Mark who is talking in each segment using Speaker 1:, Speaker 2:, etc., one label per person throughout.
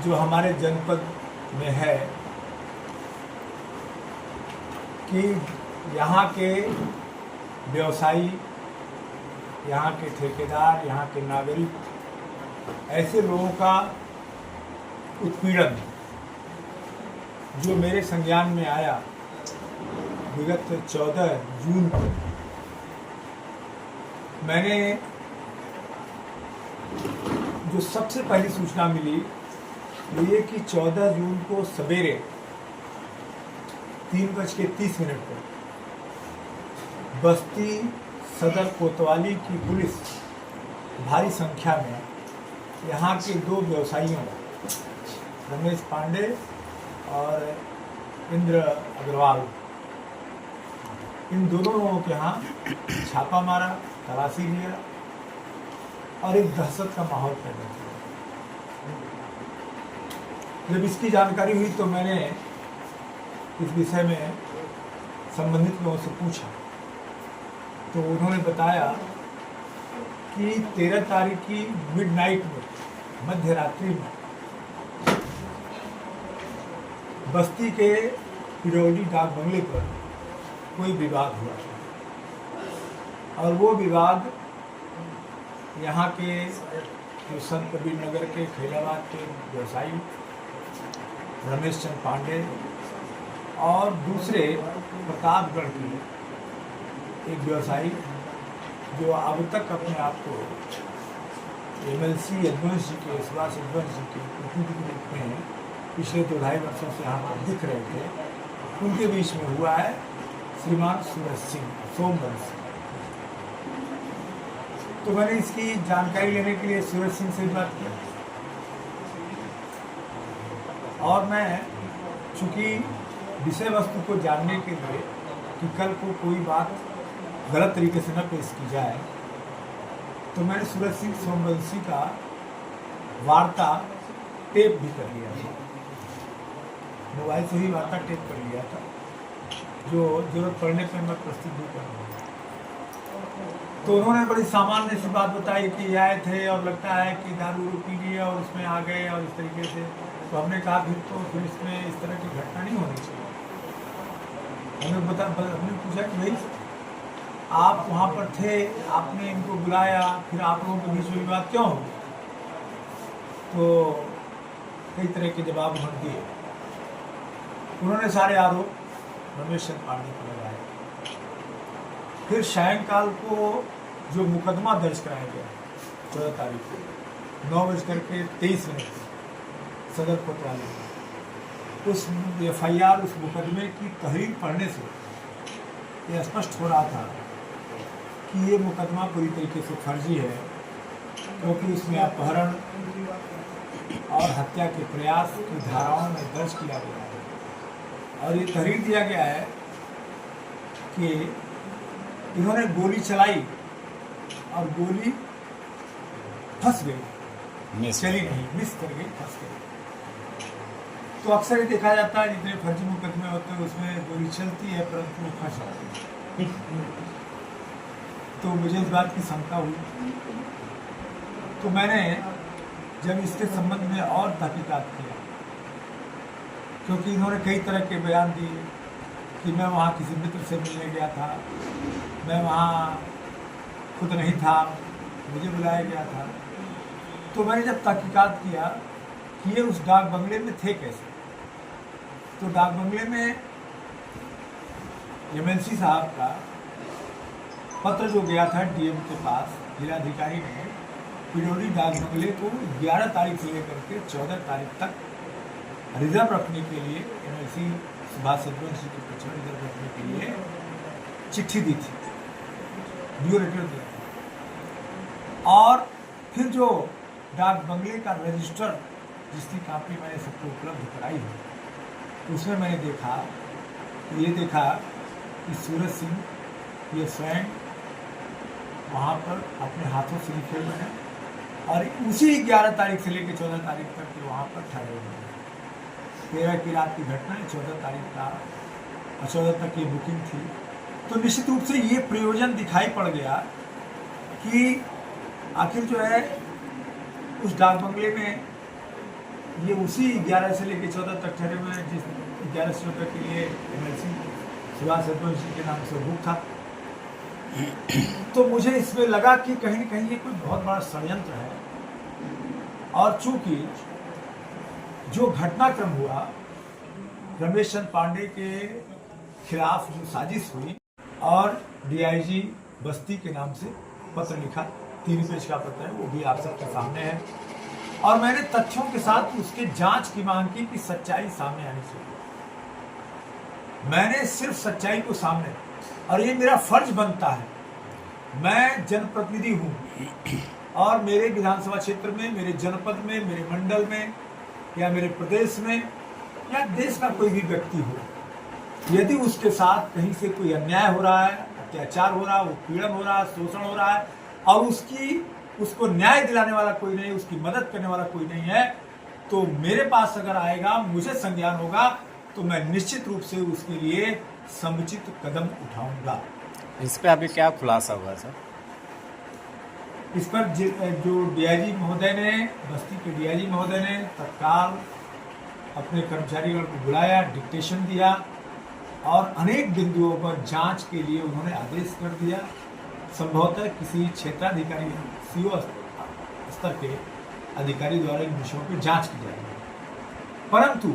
Speaker 1: जो हमारे जनपद में है कि यहाँ के व्यवसायी, यहाँ के ठेकेदार, यहाँ के नागरिक, ऐसे लोगों का उत्पीड़न जो मेरे संज्ञान में आया विगत 14 जून को, मैंने जो सबसे पहली सूचना मिली वो ये कि 14 जून को सवेरे 3:30 पर बस्ती सदर कोतवाली की पुलिस भारी संख्या में यहाँ के दो व्यवसायियों रमेश पांडे और इंद्र अग्रवाल, इन दोनों लोगों के यहाँ छापा मारा, तलाशी लिया और एक दहशत का माहौल पैदा किया। जब इसकी जानकारी हुई तो मैंने इस विषय में संबंधित लोगों से पूछा तो उन्होंने बताया कि 13 तारीख की मिडनाइट में, मध्य रात्रि में, बस्ती के पिरौली डाक बंगले पर कोई विवाद हुआ और वो विवाद यहाँ के जो संत कबीर नगर के खैराबाद के व्यवसायी रमेश चंद्र पांडे और दूसरे प्रतापगढ़ के एक व्यवसायी जो अब तक अपने आप को MLC यदुवंश जी के, सुभाष यदुवंश जी के प्रतिनिधि के रूप में पिछले 2-2.5 वर्षों से यहाँ पर दिख रहे थे, उनके बीच में हुआ है श्रीमान सूरज सिंह सोमवंशी। तो मैंने इसकी जानकारी लेने के लिए सूरज सिंह से बात की और मैं चूँकि विषय वस्तु को जानने के लिए कि कल को कोई बात गलत तरीके से न पेश की जाए, तो मैंने सूरज सिंह सोमवंशी का वार्ता टेप भी कर लिया था, मोबाइल से ही वार्ता टेप कर लिया था, जो जरूरत पड़ने पर मैं प्रस्तुत भी कर रहा हूँ। तो उन्होंने बड़ी सामान्य सी बात बताई कि आए थे और लगता है कि दारू पी लिया और उसमें आ गए और इस तरीके से। तो हमने कहा फिर इसमें इस तरह की घटना नहीं होनी चाहिए। हमने पूछा कि भाई आप वहाँ पर थे, आपने इनको बुलाया, फिर आप लोगों के बीच में विवाद क्यों हो? तो कई तरह के जवाब उन्होंने दिए। उन्होंने सारे आरोप रमेश चंद्र पांडे पर लगाए। फिर सायंकाल को जो मुकदमा दर्ज कराया गया 14 तारीख को 9:23 सदर कोतवाली में, उस FIR, उस मुकदमे की तहरीर पढ़ने से ये स्पष्ट हो रहा था कि ये मुकदमा पूरी तरीके से फर्जी है, क्योंकि इसमें अपहरण और हत्या के प्रयास की धाराओं में दर्ज किया गया है। और ये तहरीर दिया गया है कि इन्होंने गोली चलाई और गोली फंस गई, चली नहीं, मिस कर गई, फंस गई। तो अक्सर ये देखा जाता है जितने फर्जी मुकदमे होते हैं उसमें गोली चलती है परंतु वो फंस जाती है। तो मुझे इस बात की शंका हुई, तो मैंने जब इसके संबंध में और तहकीकात किया, क्योंकि इन्होंने कई तरह के बयान दिए कि मैं वहाँ किसी मित्र से मिलने गया था, मैं वहाँ खुद नहीं था, मुझे बुलाया गया था। तो मैंने जब तहकीकात किया कि ये उस डाक बंगले में थे कैसे, तो डाक बंगले में MLC साहब का पत्र जो गया था DM के पास, जिलाधिकारी ने पिरौली डाक बंगले को 11 तारीख से लेकर के 14 तारीख तक रिजर्व रखने के लिए, MLC सुभाष यदुवंश जी के पिछड़े रिजर्व रखने के लिए चिट्ठी दी थी, ड्यू लेटर दिया था। और फिर जो डाक बंगले का रजिस्टर जिसकी कापी मैंने सबको उपलब्ध कराई है, उसमें मैंने देखा कि सूरज सिंह ये स्वयं वहाँ पर अपने हाथों से लिखे हुए हैं और उसी 11 तारीख से लेकर 14 तारीख तक वहाँ पर ठहरे हुए हैं। 13 की रात की घटना है, 14 तारीख का और 14 तक ये बुकिंग थी। तो निश्चित रूप से ये प्रयोजन दिखाई पड़ गया कि आखिर जो है उस डाक बंगले में ये उसी 11 से लेकर 14 तक ठहरे हुए हैं, जिस 1100 रुपये के लिए MLC सुभाष रघुवंशी के नाम से बुक था। तो मुझे इसमें लगा कि कहीं न कहीं ये कोई बहुत बड़ा षड्यंत्र है। और चूंकि जो घटनाक्रम हुआ, रमेश चंद्र पांडे के खिलाफ जो साजिश हुई और DIG बस्ती के नाम से पत्र लिखा, 3 पेज का पत्र है, वो भी आप सबके सामने है। और मैंने तथ्यों के साथ उसके जांच की मांग की कि सच्चाई सामने आनी चाहिए। मैंने सिर्फ सच्चाई को सामने, और ये मेरा फर्ज बनता है। मैं जनप्रतिनिधि हूँ और मेरे विधानसभा क्षेत्र में, मेरे जनपद में, मेरे मंडल में या मेरे प्रदेश में या देश का कोई भी व्यक्ति हो, यदि उसके साथ कहीं से कोई अन्याय हो रहा है, अत्याचार हो रहा है, उत्पीड़न हो रहा है, शोषण हो रहा है और उसको न्याय दिलाने वाला कोई नहीं, उसकी मदद करने वाला कोई नहीं है, तो मेरे पास अगर आएगा, मुझे संज्ञान होगा, तो मैं निश्चित रूप से उसके लिए समुचित कदम उठाऊंगा।
Speaker 2: इस पे अभी क्या खुलासा हुआ सर?
Speaker 1: इस पर जो DIG महोदय ने, बस्ती के DIG महोदय ने तत्काल अपने कर्मचारियों को बुलाया, डिक्टेशन दिया और अनेक बिंदुओं पर जांच के लिए उन्होंने आदेश कर दिया। संभवतः किसी क्षेत्राधिकारी CO स्तर के अधिकारी द्वारा इन विषयों की जांच की जाएगी। परंतु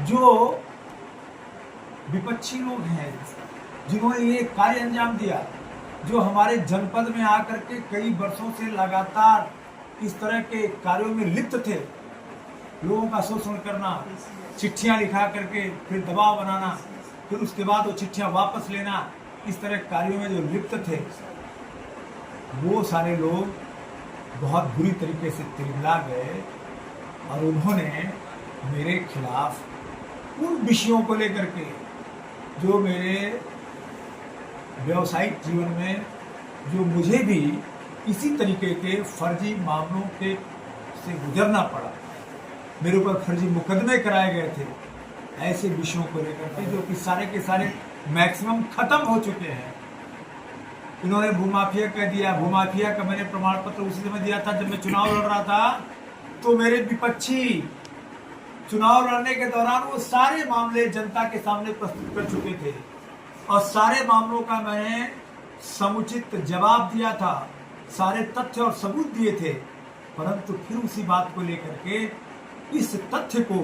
Speaker 1: जो विपक्षी लोग हैं जिन्होंने ये कार्य अंजाम दिया, जो हमारे जनपद में आकर के कई वर्षों से लगातार इस तरह के कार्यों में लिप्त थे, लोगों का शोषण करना, चिट्ठियां लिखा करके फिर दबाव बनाना, फिर उसके बाद वो चिट्ठियां वापस लेना, इस तरह कार्यों में जो लिप्त थे, वो सारे लोग बहुत बुरी तरीके से तिलमिला गए और उन्होंने मेरे खिलाफ उन विषयों को लेकर के जो मेरे व्यावसायिक जीवन में, जो मुझे भी इसी तरीके के फर्जी मामलों के से गुजरना पड़ा, मेरे ऊपर फर्जी मुकदमे कराए गए थे, ऐसे विषयों को लेकर के जो कि सारे के सारे मैक्सिमम खत्म हो चुके हैं। इन्होंने भूमाफिया कह दिया। भूमाफिया का मैंने प्रमाण पत्र उसी समय दिया था जब मैं चुनाव लड़ रहा था। तो मेरे विपक्षी चुनाव लड़ने के दौरान वो सारे मामले जनता के सामने प्रस्तुत कर चुके थे और सारे मामलों का मैंने समुचित जवाब दिया था, सारे तथ्य और सबूत दिए थे। परंतु फिर उसी बात को लेकर के इस तथ्य को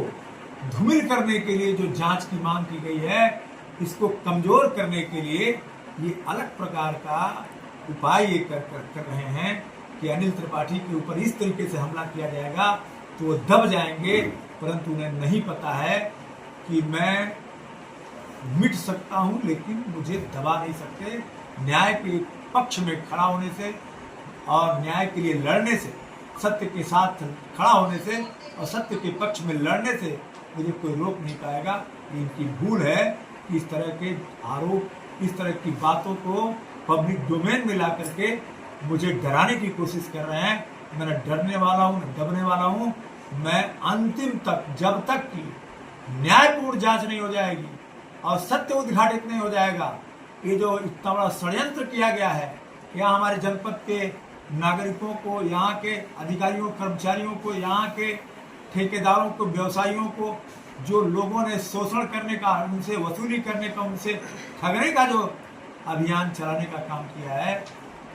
Speaker 1: धूमिल करने के लिए जो जांच की मांग की गई है, इसको कमजोर करने के लिए ये अलग प्रकार का उपाय ये कर रहे हैं कि अनिल त्रिपाठी के ऊपर इस तरीके से हमला किया जाएगा तो वो दब जाएंगे। परंतु उन्हें नहीं पता है कि मैं मिट सकता हूं, लेकिन मुझे दबा नहीं सकते। न्याय के पक्ष में खड़ा होने से और न्याय के लिए लड़ने से, सत्य के साथ खड़ा होने से और सत्य के पक्ष में लड़ने से मुझे कोई रोक नहीं पाएगा। इनकी भूल है कि इस तरह के आरोप, इस तरह की बातों को पब्लिक डोमेन में ला करके मुझे डराने की कोशिश कर रहे हैं। मैं न डरने वाला हूँ, न दबने वाला हूँ। मैं अंतिम तक, जब तक कि न्यायपूर्ण जांच नहीं हो जाएगी और सत्य उद्घाटित नहीं हो जाएगा, ये जो इतना बड़ा षड्यंत्र किया गया है, यहाँ हमारे जनपद के नागरिकों को, यहाँ के अधिकारियों, कर्मचारियों को, यहाँ के ठेकेदारों को, व्यवसायियों को, जो लोगों ने शोषण करने का, उनसे वसूली करने का, उनसे ठगने का जो अभियान चलाने का काम किया है,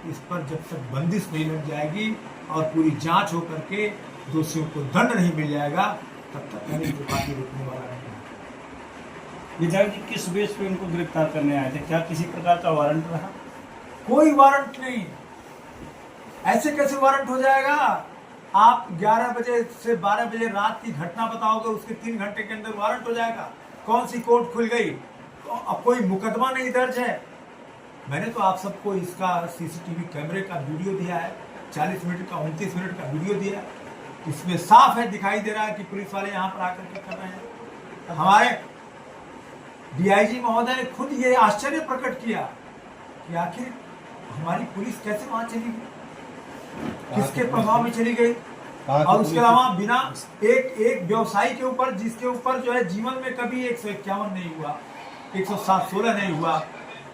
Speaker 1: इस पर जब तक बंदिश नहीं लग जाएगी और पूरी जांच हो करके दोषियों को दंड नहीं मिल जाएगा, तब तक अनिल त्रिपाठी रुकने वाला नहीं है।
Speaker 3: विधायक जी किस बेस पे उनको गिरफ्तार करने आए थे? क्या किसी प्रकार का वारंट रहा?
Speaker 1: कोई वारंट नहीं। ऐसे कैसे वारंट हो जाएगा? आप 11 बजे से 12 बजे रात की घटना बताओगे, उसके 3 घंटे के अंदर वारंट हो जाएगा? कौन सी कोर्ट खुल गई? तो अब कोई मुकदमा नहीं दर्ज है। मैंने तो आप सबको इसका CCTV कैमरे का वीडियो दिया है, 40 मिनट का, 29 मिनट का वीडियो दिया। इसमें साफ है, दिखाई दे रहा है कि पुलिस वाले यहाँ पर आकर के कर रहे हैं। हमारे DIG महोदय ने खुद ये आश्चर्य प्रकट किया कि आखिर हमारी पुलिस कैसे वहां चली गई, किसके प्रभाव में चली गई, और उसके अलावा बिना एक व्यवसायी के ऊपर, जिसके ऊपर जो है जीवन में कभी 151 नहीं हुआ, 107-16 नहीं हुआ,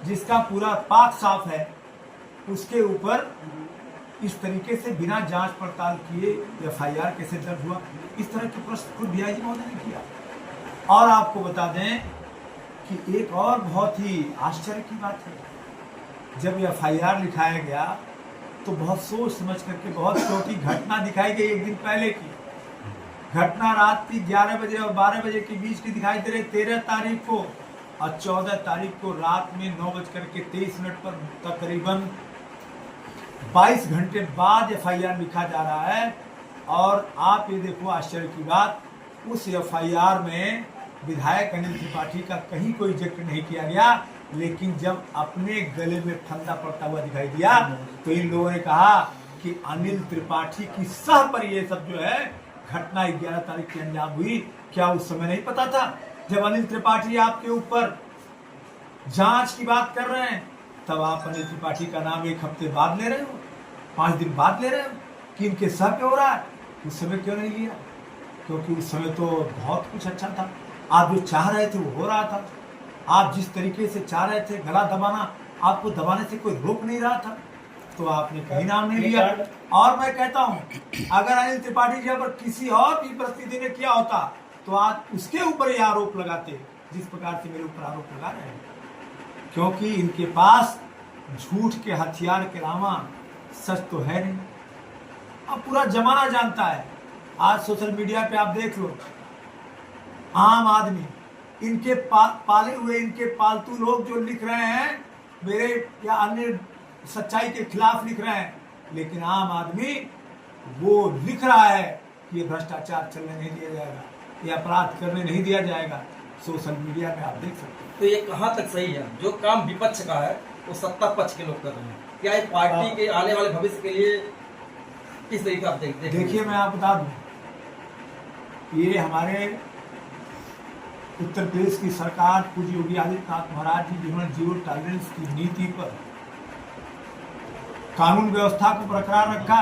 Speaker 1: जिसका पूरा पाक साफ है, उसके ऊपर इस तरीके से बिना जांच पड़ताल किए एफआईआर कैसे दर्ज हुआ, इस तरह के प्रश्न खुद डीआईजी महोदय ने किया। और आपको बता दें कि एक और बहुत ही आश्चर्य की बात है, जब एफआईआर लिखाया गया तो बहुत सोच समझ करके, बहुत छोटी घटना दिखाई गई एक दिन पहले की घटना, रात की 11 बजे और 12 बजे के बीच की दिखाई दे रही 13 तारीख को, और 14 तारीख को रात में 9:23 पर तकरीबन 22 घंटे बाद एफआईआर लिखा जा रहा है। और आप ये देखो आश्चर्य की बात, उस एफआईआर में विधायक अनिल त्रिपाठी का कहीं कोई जिक्र नहीं किया गया, लेकिन जब अपने गले में फंदा पड़ता हुआ दिखाई दिया तो इन लोगों ने कहा कि अनिल त्रिपाठी की सह पर ये सब जो है घटना 11 तारीख की अंजाम हुई। क्या उस समय नहीं पता था? जब अनिल त्रिपाठी आपके ऊपर जांच की बात कर रहे हैं, तब आप अनिल त्रिपाठी का नाम एक हफ्ते बाद ले रहे हो, 5 दिन बाद ले रहे हो कि इनके सह पे हो रहा है। उस समय क्यों नहीं लिया? क्योंकि उस समय तो बहुत कुछ अच्छा था, आप जो चाह रहे थे वो हो रहा था। आप जिस तरीके से चाह रहे थे गला दबाना, आपको दबाने से कोई रोक नहीं रहा था, तो आपने कहीं नाम नहीं लिया। और मैं कहता हूं, अगर अनिल त्रिपाठी जी पर किसी और भी प्रतिनिधि ने किया होता तो आज उसके ऊपर ये आरोप लगाते जिस प्रकार से मेरे ऊपर आरोप लगा रहे हैं, क्योंकि इनके पास झूठ के हथियार के अलावा सच तो है नहीं। अब पूरा जमाना जानता है, आज सोशल मीडिया पे आप देख लो, आम आदमी, इनके पाले हुए इनके पालतू लोग जो लिख रहे हैं मेरे या अन्य सच्चाई के खिलाफ लिख रहे हैं, लेकिन आम आदमी वो लिख रहा है कि ये भ्रष्टाचार चलने नहीं दिया जाएगा, ये अपराध करने नहीं दिया जाएगा। सोशल मीडिया में आप देख सकते हैं।
Speaker 4: तो ये कहाँ तक सही है? जो काम विपक्ष का है वो सत्ता पक्ष के लोग कर रहे हैं। क्या ये पार्टी के आने वाले भविष्य के लिए किस तरीके आप देखते हैं?
Speaker 1: देखिए, मैं आपको बता दूं, ये हमारे उत्तर प्रदेश की सरकार पूज्य योगी आदित्यनाथ महाराज जी, जिन्होंने जीरो टॉलरेंस की नीति पर कानून व्यवस्था को बरकरार रखा,